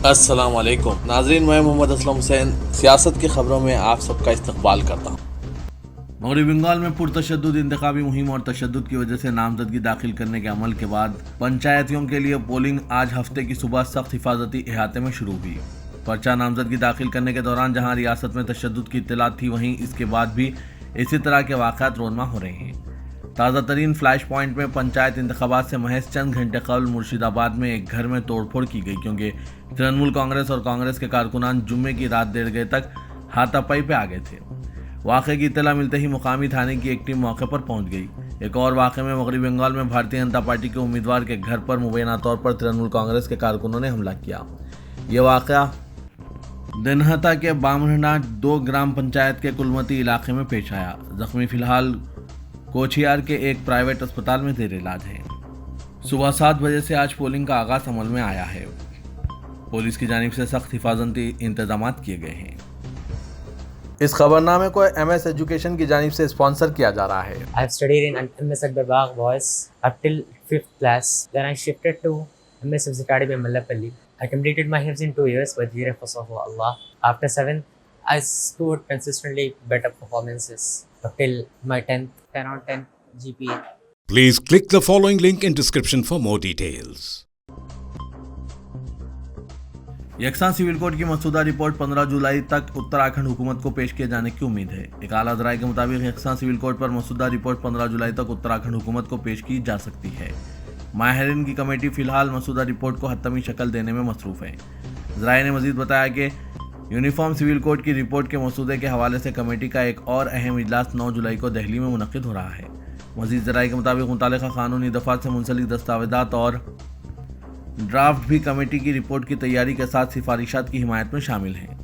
अस्सलाम वालेकुम नाजरीन, मैं मोहम्मद असलम हुसैन सियासत की खबरों में आप सबका इस्तकबाल करता हूँ। मगरबी बंगाल में पुरतशद्दुद इंतखाबी मुहिम और तशद्दुद की वजह से नामजदगी दाखिल करने के अमल के बाद पंचायतियों के लिए पोलिंग आज हफ्ते की सुबह सख्त हिफाजती अहाते में शुरू हुई। पर्चा नामजदगी दाखिल करने के दौरान जहां रियासत में तशद्दुद की इत्तलात थी, वहीं इसके बाद भी इसी तरह के वाक़यात रोनमा हो रहे हैं। ताज़ा तरीन फ्लैश पॉइंट में पंचायत इंतखाबात से महज चंद घंटे कबल मुर्शिदाबाद में एक घर में तोड़फोड़ की गई, क्योंकि तृणमूल कांग्रेस और कांग्रेस के कारकुनान जुम्मे की रात 1:30 तक हाथापाई पे आ गए थे। वाक़े की इत्तला मिलते ही मुकामी थाने की एक टीम मौके पर पहुंच गई। एक और वाक़े में मगरबी बंगाल में भारतीय जनता पार्टी के उम्मीदवार के घर पर मुबैना तौर पर तृणमूल कांग्रेस के कारकुनों ने हमला किया। ये वाक़या दिनहता के बामरना 2 ग्राम पंचायत के कुलमती इलाके में पेश आया। जख्मी फिलहाल कोचियार के एक प्राइवेट अस्पताल में जेर इलाज है। सुबह 7 बजे से आज पोलिंग का आगाज अमल में आया है। पुलिस की जानिब से सख्त हिफाजती इंतजाम किए गए हैं। इस खबरनामे को MS एजुकेशन की जानिब से स्पॉन्सर किया जा रहा है। I've studied in MS Akbarbagh Boys up till 5th class. Then I shifted to MS Academy Mallapalli. I completed my hifz in 2 years with the reference of Allah. After 7th, I scored consistently better performances up till my 10th, 10 on 10 GPA. Please click the following link in description for more details. यकसा civil code की मसूदा report 15 जुलाई तक उत्तराखंड हुकूमत को पेश किए जाने की उम्मीद है। एक आला ज़राए के मुताबिक यकसा सिविल कोड पर मसूदा रिपोर्ट 15 जुलाई तक उत्तराखंड हुकूमत को पेश की जा सकती है। माहिरीन की कमेटी फिलहाल मसूदा रिपोर्ट को हतमी शक्ल देने में मसरूफ़ है। ज़राए ने मजीद बताया कि यूनिफॉर्म सिविल कोड की रिपोर्ट के मसूदे के हवाले से कमेटी का एक और अहम इजलास 9 जुलाई को दिल्ली में मुनक़िद हो रहा है। मजीद ज़राए के मुताबिक मुतालिका कानूनी दफ़ात से मुंसलिक दस्तावेज़ात और ड्राफ्ट भी कमेटी की रिपोर्ट की तैयारी के साथ सिफारिशात की हिमायत में शामिल हैं।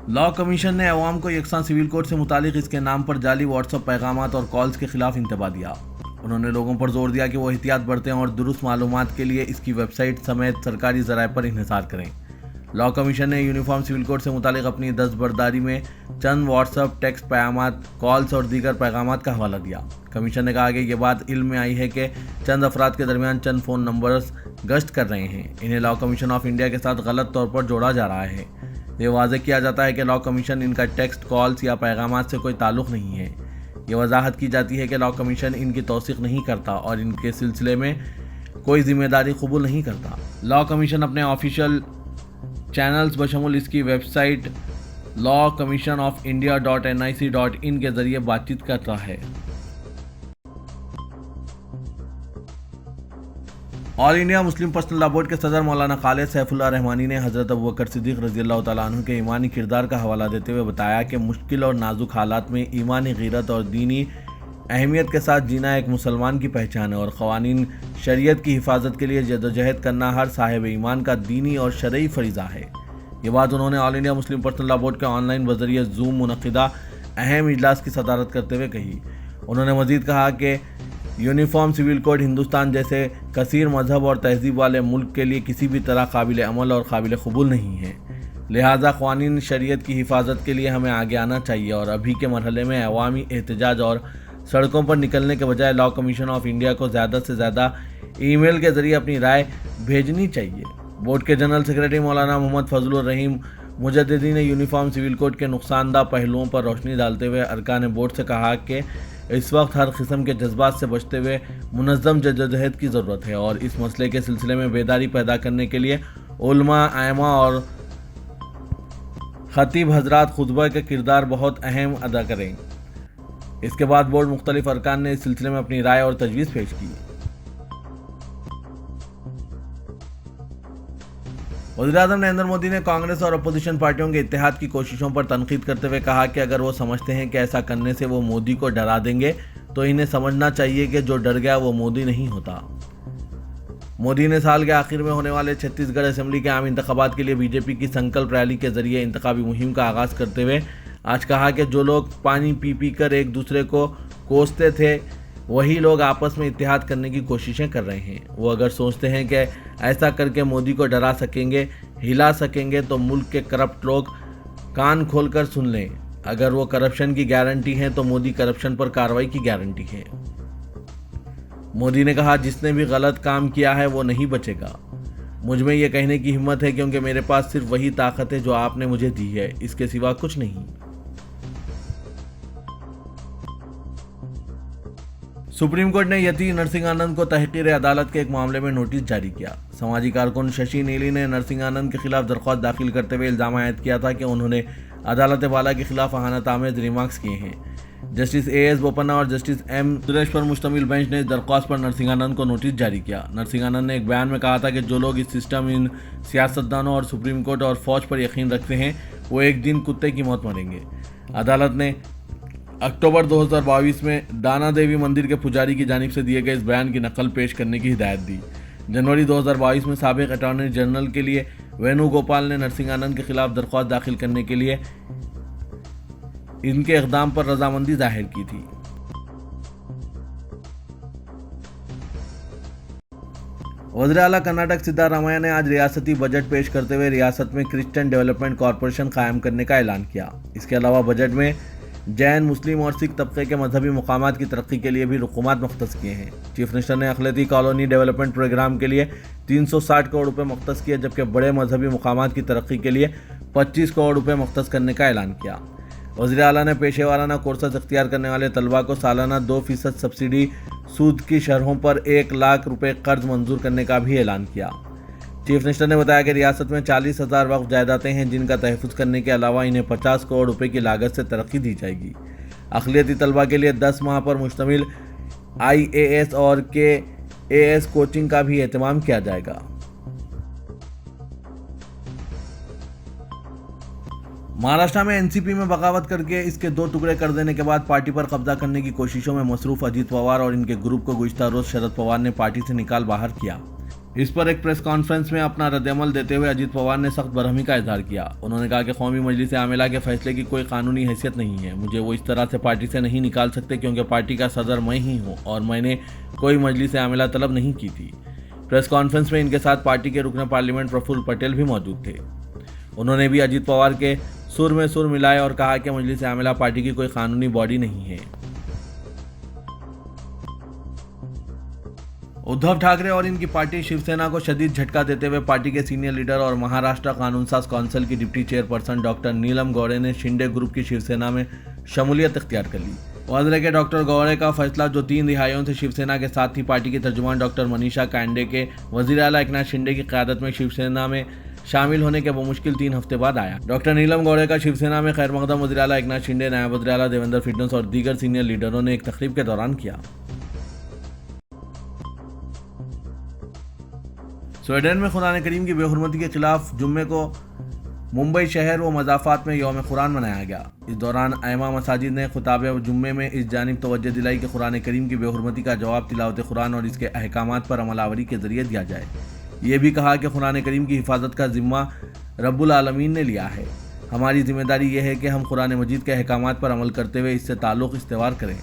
लॉ कमीशन ने अवाम को यकसा सिविल कोड से मुतालिक इसके नाम पर जाली व्हाट्सएप पैगामात और कॉल्स के खिलाफ इंतबाह दिया। उन्होंने लोगों पर जोर दिया कि वो एहतियात बरतें और दुरुस्त मालूमात के लिए इसकी वेबसाइट समेत सरकारी ज़राए पर इन्हिसार करें। लॉ कमीशन ने यूनिफॉर्म सिविल कोड से मुतालिक अपनी दस्तबरदारी में चंद व्हाट्सएप टेक्स्ट पैगामात, कॉल्स और दीगर पैगामात का हवाला दिया। कमीशन ने कहा कि ये बात इल्म में आई है कि चंद अफराद के दरमियान चंद फ़ोन नंबर्स गश्त कर रहे हैं। इन्हें लॉ कमीशन ऑफ इंडिया के साथ गलत तौर पर जोड़ा जा रहा है। ये वाज़ेह किया जाता है कि लॉ कमीशन इनका टेक्स्ट, कॉल्स या पैगामात से कोई ताल्लुक़ नहीं है। ये वजाहत की जाती है कि लॉ कमीशन इनकी तौसीक़ नहीं करता और इनके सिलसिले में कोई जिम्मेदारी कबूल नहीं करता। लॉ कमीशन अपने ऑफिशियल चैनल्स बशमुल इसकी वेबसाइट lawcommissionofIndia.nic.in के जरिए बातचीत करता है। All India Muslim personal law board के सदर मौलाना खालिद सैफुल्लाह रहमानी ने हज़रत अबू बकर सिद्दीक़ रज़ियल्लाहु तआला अन्हु के ईमानी किरदार का हवाला देते हुए बताया कि मुश्किल और नाजुक हालात में ईमानी ग़ीरत और दीनी अहमियत के साथ जीना एक मुसलमान की पहचान है और क़वानीन शरीयत की हिफाजत के लिए जदोजहद करना हर साहिब ईमान का दीनी और शरई फरीज़ा है। ये बात उन्होंने all India Muslim personal law board के ऑनलाइन बज़रिए जूम मुनक़िदा अहम इजलास की सदारत करते हुए कही। उन्होंने मज़ीद कहा कि यूनिफॉर्म सिविल कोड हिंदुस्तान जैसे कसीर मजहब और तहजीब वाले मुल्क के लिए किसी भी तरह काबिल अमल और काबिल कबूल नहीं है। लिहाजा क़वानीन शरीयत की हिफाजत के लिए हमें आगे आना चाहिए और अभी के मरहले में अवामी एहतजाज और सड़कों पर निकलने के बजाय लॉ कमीशन ऑफ इंडिया को ज़्यादा से ज़्यादा ईमेल के ज़रिए अपनी राय भेजनी चाहिए। बोर्ड के जनरल सेक्रेटरी मौलाना मोहम्मद फजलुर रहीम मुजद्दिदी ने यूनिफॉर्म सिविल कोड के नुकसानदा पहलुओं पर रोशनी डालते हुए अरकान बोर्ड से कहा कि इस वक्त हर किस्म के जज्बात से बचते हुए मुनज़्ज़म जद्दोजहद की ज़रूरत है और इस मसले के सिलसिले में बेदारी पैदा करने के लिए उलमा, आइमा और खतीब हजरात खुतबा का किरदार बहुत अहम अदा करें। इसके बाद बोर्ड मुख्तलिफ अरकान ने इस सिलसिले में अपनी राय और तजवीज़ पेश की। वज़ीर-ए-आज़म नरेंद्र मोदी ने कांग्रेस और अपोजिशन पार्टियों के इत्तेहाद की कोशिशों पर तनकीद करते हुए कहा कि अगर वो समझते हैं कि ऐसा करने से वो मोदी को डरा देंगे तो इन्हें समझना चाहिए कि जो डर गया वो मोदी नहीं होता। मोदी ने साल के आखिर में होने वाले छत्तीसगढ़ असेंबली के आम इंतखाबात के लिए बीजेपी की संकल्प रैली के जरिए इंतखाबी मुहिम का आगाज़ करते हुए आज कहा कि जो लोग पानी पी पी कर एक दूसरे को कोसते थे वही लोग आपस में इत्तेहाद करने की कोशिशें कर रहे हैं। वो अगर सोचते हैं कि ऐसा करके मोदी को डरा सकेंगे, हिला सकेंगे, तो मुल्क के करप्ट लोग कान खोलकर सुन लें। अगर वो करप्शन की गारंटी है तो मोदी करप्शन पर कार्रवाई की गारंटी है। मोदी ने कहा, जिसने भी गलत काम किया है वो नहीं बचेगा। मुझ में ये कहने की हिम्मत है क्योंकि मेरे पास सिर्फ वही ताकत है जो आपने मुझे दी है, इसके सिवा कुछ नहीं। सुप्रीम कोर्ट ने यति नरसिंहानंद को तहकीर अदालत के एक मामले में नोटिस जारी किया। समाजी कारकुन शशि नीली ने नरसिंहानंद के खिलाफ दरख्वास्त दाखिल करते हुए इल्जाम आयद किया था कि उन्होंने अदालत बाला के खिलाफ अहानत आमेज रिमार्क्स किए हैं। जस्टिस एएस बोपन्ना और जस्टिस एम सुरेश पर मुश्तमिल बेंच ने इस दरख्वास्त पर नरसिंहानंद को नोटिस जारी किया। नरसिंहानंद ने एक बयान में कहा था कि जो लोग इस सिस्टम, इन सियासतदानों और सुप्रीम कोर्ट और फौज पर यकीन रखते हैं वो एक दिन कुत्ते की मौत मरेंगे। अदालत ने अक्टूबर 2022 में दाना देवी मंदिर के पुजारी की जानिब से दिए गए इस बयान की नकल पेश करने की हिदायत दी। जनवरी 2022 में साबिक अटॉर्नी जनरल के लिए वेणुगोपाल ने नरसिंहानंद के खिलाफ दरख्वास्त दाखिल करने के लिए इनके इक़दाम पर रजामंदी जाहिर की थी। वज़ीर आला कर्नाटक सिद्धारामैया ने आज रियासती बजट पेश करते हुए रियासत में क्रिश्चियन डेवलपमेंट कॉरपोरेशन कायम करने का ऐलान किया। इसके अलावा बजट में जैन, मुस्लिम और सिख तबके के मजहबी मकामात की तरक्की के लिए भी रुकूमात मख्तस किए हैं। चीफ मिनिस्टर ने अखिलती कॉलोनी डेवलपमेंट प्रोग्राम के लिए 360 करोड़ रुपए मख्तस किए, जबकि बड़े मजहबी मकामात की तरक्की के लिए 25 करोड़ रुपए मख्तस करने का ऐलान किया। वज़ीर आला ने पेशेवाराना कोर्सेज इख्तियार करने वाले तलबा को सालाना 2% सब्सिडी सूद की शरहों पर 1 लाख रुपए कर्ज मंजूर करने का भी ऐलान किया। चीफ मिनिस्टर ने बताया कि रियासत में 40,000 वक्फ जायदादें हैं, जिनका तहफ़्फ़ुज़ करने के अलावा इन्हें 50 करोड़ रुपए की लागत से तरक्की दी जाएगी। अक़लियती तलबा के लिए 10 माह पर मुश्तमिल IAS और KAS कोचिंग का भी एहतमाम किया जाएगा। महाराष्ट्र में एनसीपी में बगावत करके इसके 2 टुकड़े कर देने के बाद पार्टी पर कब्जा करने की कोशिशों में मसरूफ अजीत पवार और इनके ग्रुप को गुज़िश्ता रोज शरद पवार ने पार्टी से निकाल बाहर किया। इस पर एक प्रेस कॉन्फ्रेंस में अपना रद्दअमल देते हुए अजीत पवार ने सख्त बरहमी का इजहार किया। उन्होंने कहा कि कौमी मजलिस आमिला के फैसले की कोई कानूनी हैसियत नहीं है। मुझे वो इस तरह से पार्टी से नहीं निकाल सकते क्योंकि पार्टी का सदर मैं ही हूँ और मैंने कोई मजलिस आमिला तलब नहीं की थी। प्रेस कॉन्फ्रेंस में इनके साथ पार्टी के रुकन पार्लियामेंट प्रफुल्ल पटेल भी मौजूद थे। उन्होंने भी अजीत पवार के सुर में सुर मिलाए और कहा कि मजलिस आमिला पार्टी की कोई कानूनी बॉडी नहीं है। उद्धव ठाकरे और इनकी पार्टी शिवसेना को शदीद झटका देते हुए पार्टी के सीनियर लीडर और महाराष्ट्र कानून साज काउंसिल की डिप्टी चेयरपर्सन डॉक्टर नीलम गौड़े ने शिंदे ग्रुप की शिवसेना में शमूलियत इख्तियार कर ली। वाज़ेह के डॉक्टर गौड़े का फैसला, जो 3 रिहाइयों से शिवसेना के साथ ही पार्टी की तर्जुमान डॉक्टर मनीषा कांडे के वज़ीर आला एकनाथ शिंदे की क़यादत में शिवसेना में शामिल होने के बमुश्किल 3 हफ्ते बाद आया। डॉक्टर नीलम गौड़े का शिवसेना में खैर मकदम वज़ीर आला एकनाथ शिंदे, नायब वज़ीर आला देवेंद्र फडणवीस और दीगर सीनियर लीडरों ने एक तकरीब के दौरान किया। स्वीडन में कुरान करीम की बेहुरमती के खिलाफ जुम्मे को मुंबई शहर व मज़ाफ़ात में यौम कुरान मनाया गया। इस दौरान अइम्मा मसाजिद ने खुताब जुम्मे में इस जानिब तवज्जो दिलाई कि कुरान करीम की बेहुरमती का जवाब तिलावत कुरान और इसके अहकामात पर अमलावरी के ज़रिए दिया जाए। ये भी कहा कि कुरान करीम की हिफाजत का ज़िम्मा रब्बुल आलमीन ने लिया है। हमारी जिम्मेदारी यह है कि हम कुरान मजीद के अहकामात पर अमल करते हुए इससे ताल्लुक़ इस्तेवार करें।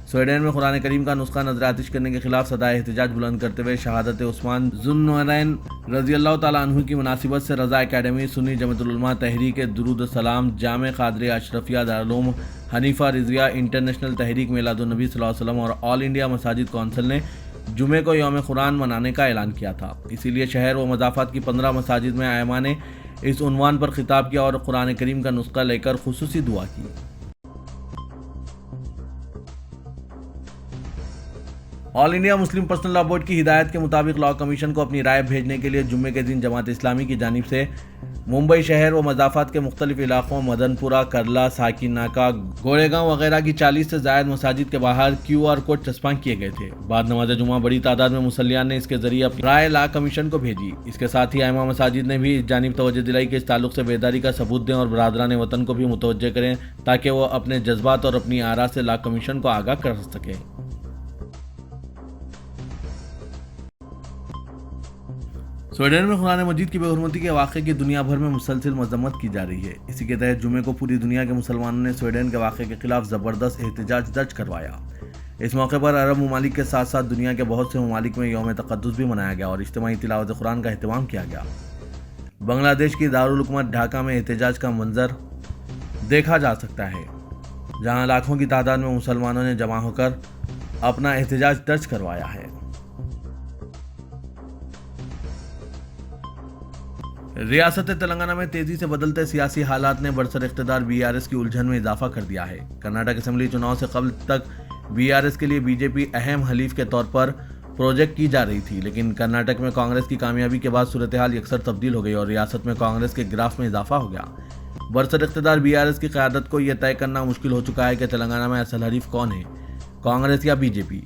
स्वीडन में कुरान करीम का नुस्खा नजर आतिश करने के खिलाफ सदाए एहतजाज बुलंद करते हुए शहादत उस्मान ज़ुन्नूरैन रज़ी अल्लाह तआला अन्हु की मुनासिबत से रज़ा एकेडमी, सुन्नी जमाअतुल उलमा तहरीक दुरूद सलाम, जामे क़ादरिया अशरफिया, दारुल उलूम हनीफा रिज़विया, इंटरनेशनल तहरीक मिलादुन नबी सल्लल्लाहु अलैहि वसल्लम और ऑल इंडिया मसाजिद कौंसिल ने जुमे को यौम कुरान मनाने का ऐलान किया था। इसीलिए शहर व मज़ाफ़ात की 15 मसाजिद में आयमा ने इस उन्वान पर खिताब किया और कुरान करीम का नुस्खा लेकर खुसूसी दुआ की। All India Muslim personal law board की हिदायत के मुताबिक लॉ कमीशन को अपनी राय भेजने के लिए जुम्मे के दिन जमात इस्लामी की जानिब से मुंबई शहर व मज़ाफ़ात के मुख्तलिफ इलाकों मदनपुरा, करला, साकिन नाका, गोरेगांव वगैरह की 40 से ज़ायद मसाजिद के बाहर QR कोड चस्पा किए गए थे। बाद नमाज जुमा बड़ी तादाद में मुसल्लियान ने इसके जरिए अपनी राय लॉ कमीशन को भेजी। इसके साथ ही अइम्मा मसाजिद ने भी इस जानिब तवज्जो दिलाई कि इस ताल्लुक़ से बेदारी का सबूत दें और बरादरान वतन को भी मुतवज्जह करें ताकि वो अपने जज्बात और अपनी आरा से लॉ कमीशन को आगाह कर सकें। स्वीडन में कुरान मजीद की बेहुरमती के वाक़े की दुनिया भर में मुसलसल मजम्मत की जा रही है। इसी के तहत जुमे को पूरी दुनिया के मुसलमानों ने स्वीडन के वाक़े के खिलाफ ज़बरदस्त एहतजाज दर्ज करवाया। इस मौके पर अरब ममालिक के साथ साथ दुनिया के बहुत से ममालिक में यौम तक़द्दुस भी मनाया गया और इज्तिमाई तिलावत कुरान का अहतमाम किया गया। बांग्लादेश की दारुल हुकूमत ढाका में एहतजाज का मंजर देखा जा सकता है, जहाँ लाखों की तादाद में मुसलमानों ने जमा होकर अपना एहतजाज दर्ज करवाया है। रियासत तेलंगाना में तेजी से बदलते सियासी हालात ने बरसर इख्तिदार बीआरएस की उलझन में इजाफा कर दिया है। कर्नाटक असेंबली चुनाव से कबल तक बीआरएस के लिए बीजेपी अहम हलीफ के तौर पर प्रोजेक्ट की जा रही थी, लेकिन कर्नाटक में कांग्रेस की कामयाबी के बाद सूरत हाल यकसर तब्दील हो गई और रियासत में कांग्रेस के ग्राफ में इजाफा हो गया। बरसर इख्तिदार बीआरएस की क़यादत को यह तय करना मुश्किल हो चुका है कि तेलंगाना में असल हरीफ कौन है, कांग्रेस या बीजेपी।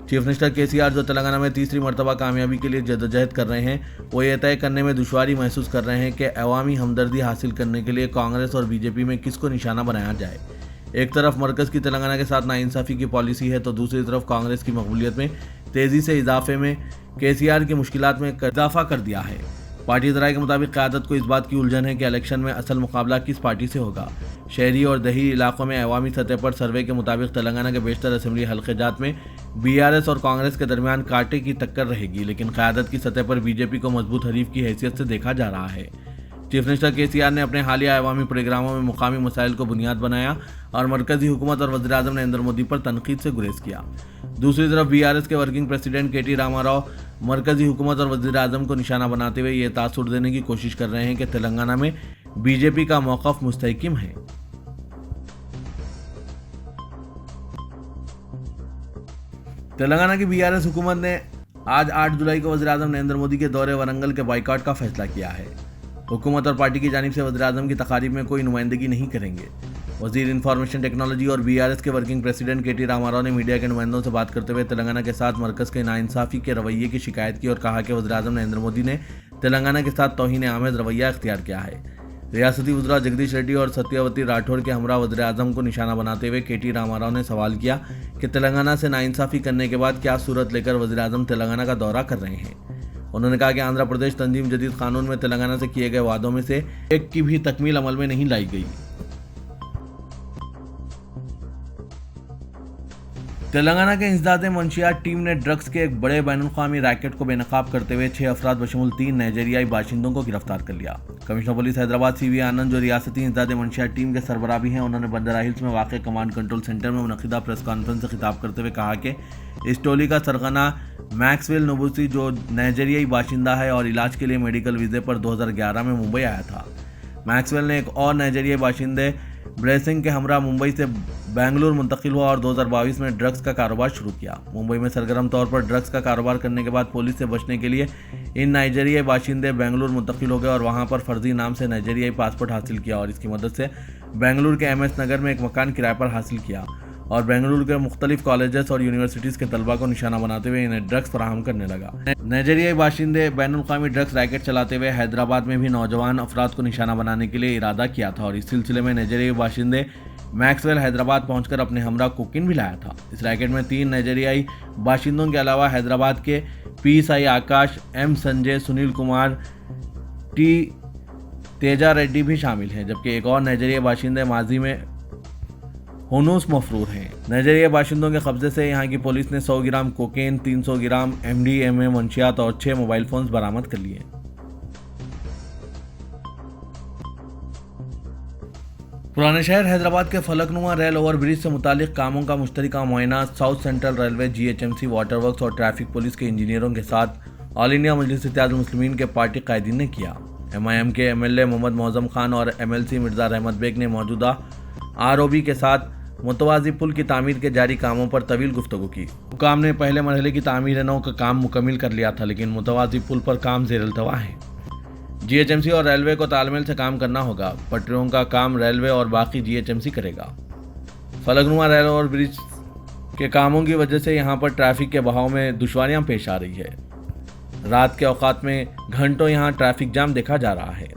चीफ मिनिस्टर केसीआर जो तेलंगाना में तीसरी मरतबा कामयाबी के लिए जद्दोजहद कर रहे हैं, वो ये तय करने में दुश्वारी महसूस कर रहे हैं कि अवामी हमदर्दी हासिल करने के लिए कांग्रेस और बीजेपी में किसको निशाना बनाया जाए। एक तरफ मरकज़ की तेलंगाना के साथ नाइंसाफ़ी की पॉलिसी है, तो दूसरी तरफ कांग्रेस की मकबूलियत में तेज़ी से इजाफे में केसीआर की मुश्किलात में इजाफा कर दिया है। पार्टी ज़राए के मुताबिक क़यादत को इस बात की उलझन है कि इलेक्शन में असल मुकाबला किस पार्टी से होगा। शहरी और दही इलाकों में अवामी सतह पर सर्वे के मुताबिक तेलंगाना के बेशतर असेंबली हल्के जात में बीआरएस और कांग्रेस के दरमियान कांटे की टक्कर रहेगी, लेकिन क़यादत की सतह पर बीजेपी को मजबूत हरीफ की हैसियत से देखा जा रहा है। चीफ मिनिस्टर केसीआर ने अपने हालिया अवामी प्रोग्रामों में मुकामी मसाइल को बुनियाद बनाया और मरकजी हुकूमत और वज़ीर आज़म नरेंद्र मोदी पर तनकीद से गुरेज किया। दूसरी तरफ बीआरएस के वर्किंग प्रेसिडेंट केटी रामाराव मरकजी हुकूमत और वज़ीर आज़म को निशाना बनाते हुए ये तासुर देने की कोशिश कर रहे हैं कि तेलंगाना में बीजेपी का मौक़िफ़ मुस्तहकिम है। तेलंगाना की बीआरएस हुकूमत ने आज 8 जुलाई को वज़ीर आज़म नरेंद्र मोदी के दौरे वरंगल के बाइकआउट का फैसला किया है। हुकूमत और पार्टी की जानिब से वज़ीर आज़म की तकारीब में कोई नुमाइंदगी नहीं करेंगे। वज़ीर इंफॉर्मेशन टेक्नोलॉजी और बीआरएस के वर्किंग प्रेसिडेंट केटी रामाराव ने मीडिया के नुमाइंदों से बात करते हुए तेलंगाना के साथ मरकज़ के नाइंसाफ़ी के रवैये की शिकायत की और कहा कि वज़ीर आज़म नरेंद्र मोदी ने तेलंगाना के साथ तौहीन आमेज़ रवैया इख्तियार किया है। रियासती वज़रा जगदीश रेड्डी और सत्यवती राठौर के हमरा वज़ीर आज़म को निशाना बनाते हुए केटी रामाराव ने सवाल किया कि तेलंगाना से नाइंसाफ़ी करने के बाद क्या सूरत लेकर वज़ीर आज़म तेलंगाना का दौरा कर रहे हैं। उन्होंने कहा कि आंध्र प्रदेश तंजीम जदीद कानून में तेलंगाना से किए गए वादों में से एक की भी तकमील अमल में नहीं लाई गई। तेलंगाना के इंसदादे मंशियात टीम ने ड्रग्स के एक बड़े बैनुल-अक़वामी रैकेट को बेनकाब करते हुए 6 अफराद बशमूल 3 नाइजीरियाई बाशिंदों को गिरफ्तार कर लिया। कमिश्नर पुलिस हैदराबाद सीवी आनंद जो रियासती इंसदादे मंशियात टीम के सरबराह भी हैं, उन्होंने बंदरा हिल्स में वाक़ कमांड कंट्रोल सेंटर में मुनक़िदा प्रेस कॉन्फ्रेंस से खिताब करते हुए कहा कि इस टोली का सरगना मैक्सवेल नबूसी जो नाइजीरियाई बाशिंदा है और इलाज के लिए मेडिकल वीज़े पर 2011 में मुंबई आया था। मैक्सवेल ने एक और नाइजीरियाई बाशिंदे ब्रेसिंग के हमरा मुंबई से बेंगलुरु मुंतकिल हुआ और 2022 में ड्रग्स का कारोबार शुरू किया। मुंबई में सरगर्म तौर पर ड्रग्स का कारोबार करने के बाद पुलिस से बचने के लिए इन नाइजीरियाई बाशिंदे बेंगलुरु मुंतकिल हो गए और वहां पर फर्जी नाम से नाइजीरियाई पासपोर्ट हासिल किया और इसकी मदद से बेंगलुरु के MS नगर में एक मकान किराए पर हासिल किया और बेंगलुरु के मुख्तलिफ कॉलेजेस और यूनिवर्सिटीज़ के तलबा को निशाना बनाते हुए इन्हें ड्रग्स फराहम करने लगा। नाइजीरियाई बाशिंदे बैनुल-अक़वामी ड्रग्स रैकेट चलाते हुए हैदराबाद में भी नौजवान अफराद को निशाना बनाने के लिए इरादा किया था और इस सिलसिले में नाइजीरियाई बाशिंदे मैक्सवेल हैदराबाद पहुंचकर अपने हमरा कोकीन भी लाया था। इस रैकेट में 3 नाइजीरियाई बाशिंदों के अलावा हैदराबाद के PSI आकाश, M संजय, सुनील कुमार, T तेजा रेड्डी भी शामिल हैं, जबकि एक और नाइजीरियाई बाशिंदे माजी में हुनूस मफरूर हैं। नाइजीरिया बाशिंदों के कब्जे से यहाँ की पुलिस ने 100 ग्राम कोकेन, 300 ग्राम MDMA मंशियात और 6 मोबाइल फ़ोन्स बरामद कर लिए। पुराने शहर हैदराबाद के फलकनुमा रेल ओवरब्रिज से मुतालिक कामों का मुश्तरका मुआयना south central railway, GHMC, water works और ट्रैफिक पुलिस के इंजीनियरों के साथ ऑल इंडिया मजलिस इत्तेहादुल मुस्लिमीन के पार्टी कायदीन ने किया। MIM के MLA मोहम्मद मौज़म खान और MLC मिर्ज़ा रहमत बेग ने मौजूदा ROB के साथ मुतवाज़ी पुल की तामीर के जारी कामों पर तवील गुफ्तगू की। हुकाम ने पहले मरहले की तामीर नौ का काम मुकम्मिल कर लिया था, लेकिन मुतवाज़ी पुल पर काम ज़ेर-ए-अल्तवा है। GHMC और रेलवे को तालमेल से काम करना होगा। पटरियों का काम रेलवे और बाकी GHMC करेगा। फलकनुमा रेल और ब्रिज के कामों की वजह से यहाँ पर ट्रैफिक के बहाव में दुश्वारियाँ पेश आ रही है। रात के औकात में घंटों यहाँ ट्रैफिक जाम देखा जा रहा है।